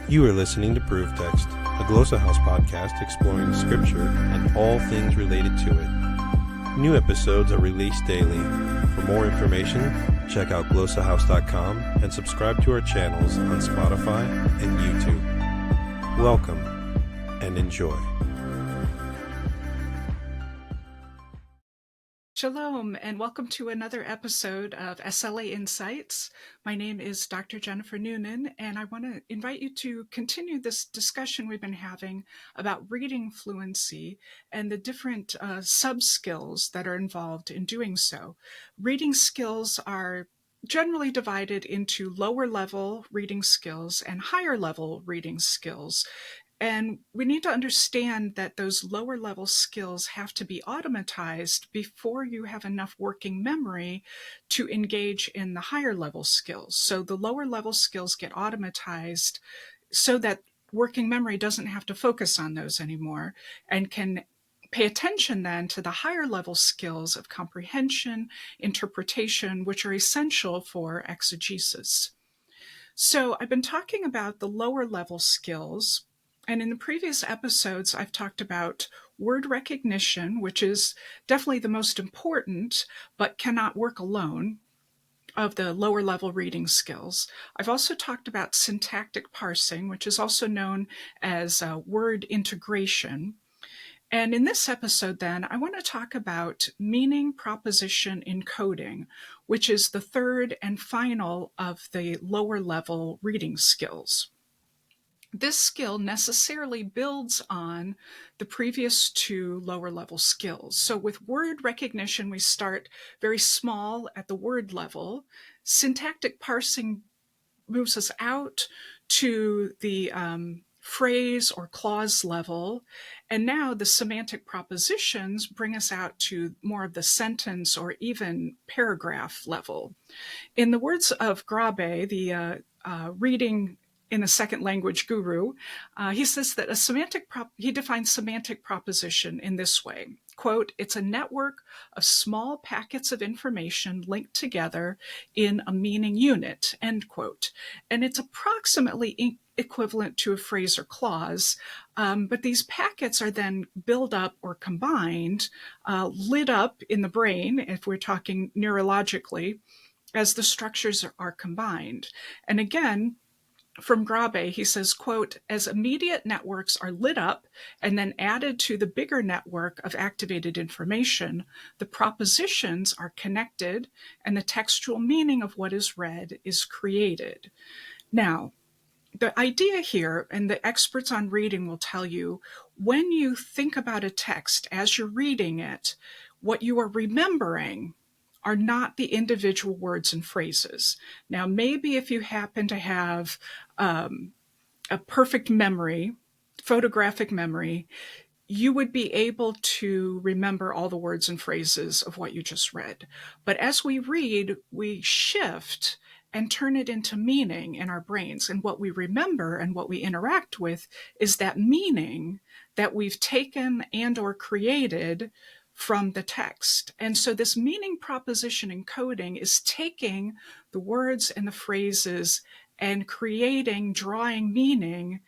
You are listening to Proof Text, a Glossa House podcast exploring Scripture and all things related to it. New episodes are released daily. For more information, check out glossahouse.com and subscribe to our channels on Spotify and YouTube. Welcome and enjoy. Shalom, and welcome to another episode of SLA Insights. My name is Dr. Jennifer Noonan, and I want to invite you to continue this discussion we've been having about reading fluency and the different sub-skills that are involved in doing so. Reading skills are generally divided into lower-level reading skills and higher-level reading skills. And we need to understand that those lower level skills have to be automatized before you have enough working memory to engage in the higher level skills. So the lower level skills get automatized so that working memory doesn't have to focus on those anymore and can pay attention then to the higher level skills of comprehension, interpretation, which are essential for exegesis. So I've been talking about the lower level skills. And in the previous episodes, I've talked about word recognition, which is definitely the most important, but cannot work alone, of the lower level reading skills. I've also talked about syntactic parsing, which is also known as word integration. And in this episode, then, I want to talk about meaning proposition encoding, which is the third and final of the lower level reading skills. This skill necessarily builds on the previous two lower level skills. So with word recognition, we start very small at the word level. Syntactic parsing moves us out to the phrase or clause level. And now the semantic propositions bring us out to more of the sentence or even paragraph level. In the words of Grabe, the reading in a second language guru, he says that he defines semantic proposition in this way, quote, "It's a network of small packets of information linked together in a meaning unit," end quote. And it's approximately equivalent to a phrase or clause, but these packets are then built up or combined, lit up in the brain, if we're talking neurologically, as the structures are combined. And again, from Grabe, he says, quote, "As immediate networks are lit up and then added to the bigger network of activated information, the propositions are connected and the textual meaning of what is read is created." Now, the idea here, and the experts on reading will tell you, when you think about a text as you're reading it, what you are remembering are not the individual words and phrases. Now, maybe if you happen to have a perfect memory, photographic memory, you would be able to remember all the words and phrases of what you just read. But as we read, we shift and turn it into meaning in our brains. And what we remember and what we interact with is that meaning that we've taken and or created from the text. And so this meaning proposition encoding is taking the words and the phrases and drawing meaning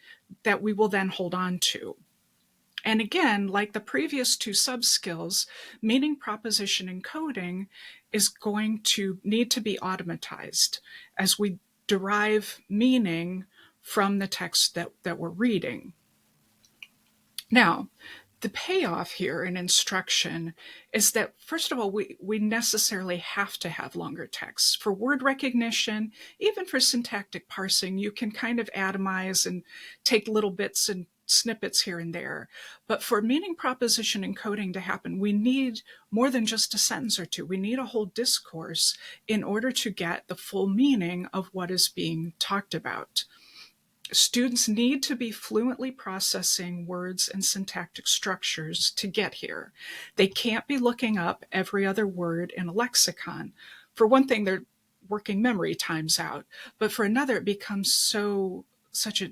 that we will then hold on to. And again, like the previous two sub-skills, meaning proposition encoding is going to need to be automatized as we derive meaning from the text that we're reading. Now, the payoff here in instruction is that, first of all, we necessarily have to have longer texts. For word recognition, even for syntactic parsing, you can kind of atomize and take little bits and snippets here and there. But for meaning proposition encoding to happen, we need more than just a sentence or two. We need a whole discourse in order to get the full meaning of what is being talked about. Students need to be fluently processing words and syntactic structures to get here. They can't be looking up every other word in a lexicon. For one thing, their working memory times out, but for another, it becomes such a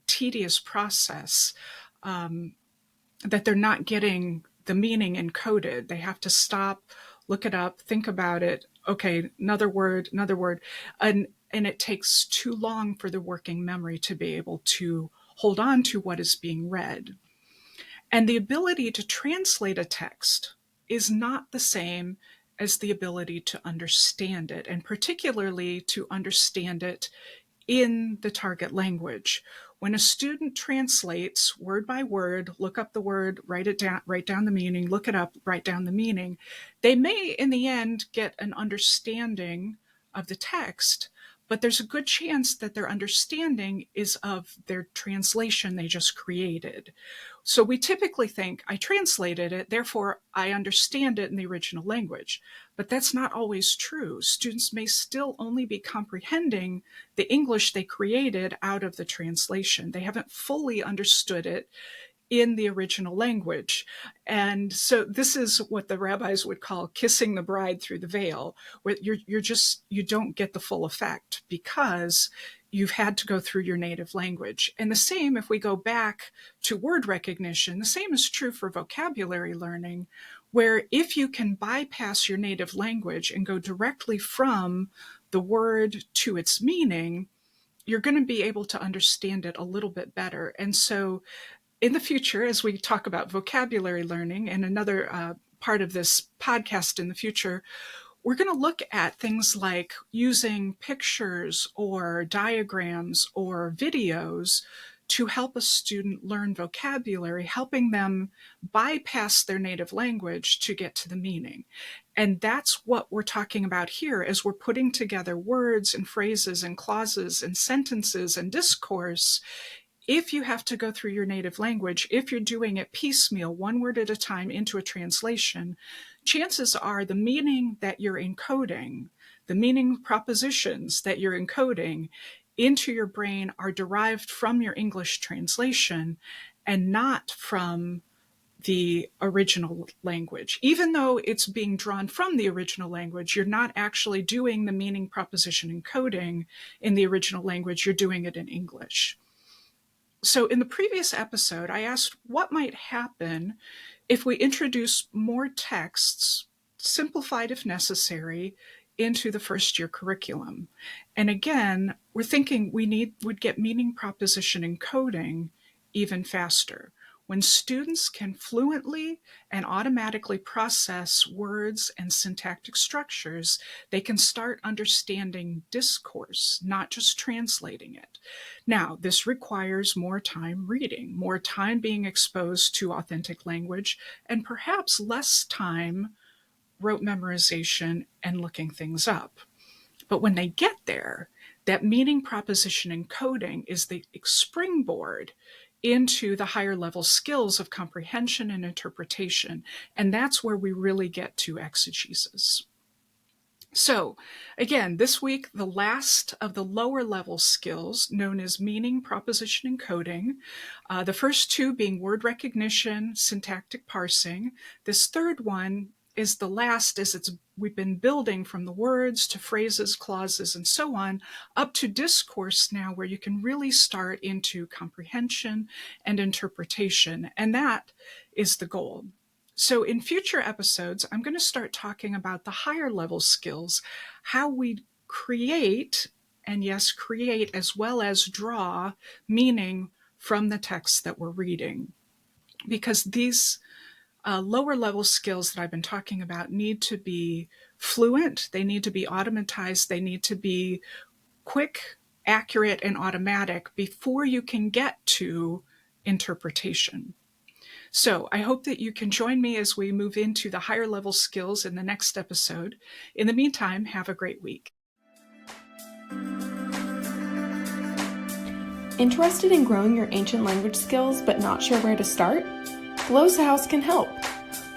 tedious process that they're not getting the meaning encoded. They have to stop, look it up, think about it. Okay, another word. And and it takes too long for the working memory to be able to hold on to what is being read. And the ability to translate a text is not the same as the ability to understand it, and particularly to understand it in the target language. When a student translates word by word, look up the word, write it down, write down the meaning, look it up, write down the meaning, they may in the end get an understanding of the text, but there's a good chance that their understanding is of their translation they just created. So we typically think, I translated it, therefore I understand it in the original language. But that's not always true. Students may still only be comprehending the English they created out of the translation. They haven't fully understood it in the original language. And so this is what the rabbis would call kissing the bride through the veil, where you don't get the full effect because you've had to go through your native language. And the same, if we go back to word recognition, the same is true for vocabulary learning, where if you can bypass your native language and go directly from the word to its meaning, you're going to be able to understand it a little bit better. And so in the future, as we talk about vocabulary learning, and another part of this podcast in the future, we're going to look at things like using pictures or diagrams or videos to help a student learn vocabulary, helping them bypass their native language to get to the meaning. And that's what we're talking about here as we're putting together words and phrases and clauses and sentences and discourse. If you have to go through your native language, if you're doing it piecemeal, one word at a time into a translation, chances are the meaning that you're encoding, the meaning propositions that you're encoding into your brain are derived from your English translation and not from the original language. Even though it's being drawn from the original language, you're not actually doing the meaning proposition encoding in the original language, you're doing it in English. So in the previous episode, I asked what might happen if we introduce more texts, simplified if necessary, into the first year curriculum. And again, we're thinking would get meaning proposition encoding even faster. When students can fluently and automatically process words and syntactic structures, they can start understanding discourse, not just translating it. Now, this requires more time reading, more time being exposed to authentic language, and perhaps less time rote memorization and looking things up. But when they get there, that meaning proposition encoding is the springboard into the higher level skills of comprehension and interpretation. And that's where we really get to exegesis. So again, this week, the last of the lower level skills known as meaning proposition encoding, the first two being word recognition, syntactic parsing. This third one is the last as we've been building from the words to phrases, clauses, and so on, up to discourse now, where you can really start into comprehension and interpretation. And that is the goal. So in future episodes, I'm going to start talking about the higher level skills, how we create, and yes, create as well as draw meaning from the text that we're reading. Because these lower level skills that I've been talking about need to be fluent, they need to be automatized, they need to be quick, accurate, and automatic before you can get to interpretation. So I hope that you can join me as we move into the higher level skills in the next episode. In the meantime, have a great week. Interested in growing your ancient language skills but not sure where to start? Glossa House can help.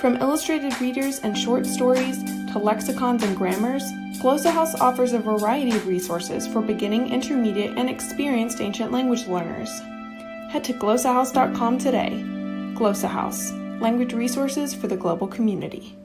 From illustrated readers and short stories to lexicons and grammars, Glossa House offers a variety of resources for beginning, intermediate, and experienced ancient language learners. Head to glossahouse.com today. Glossa House, language resources for the global community.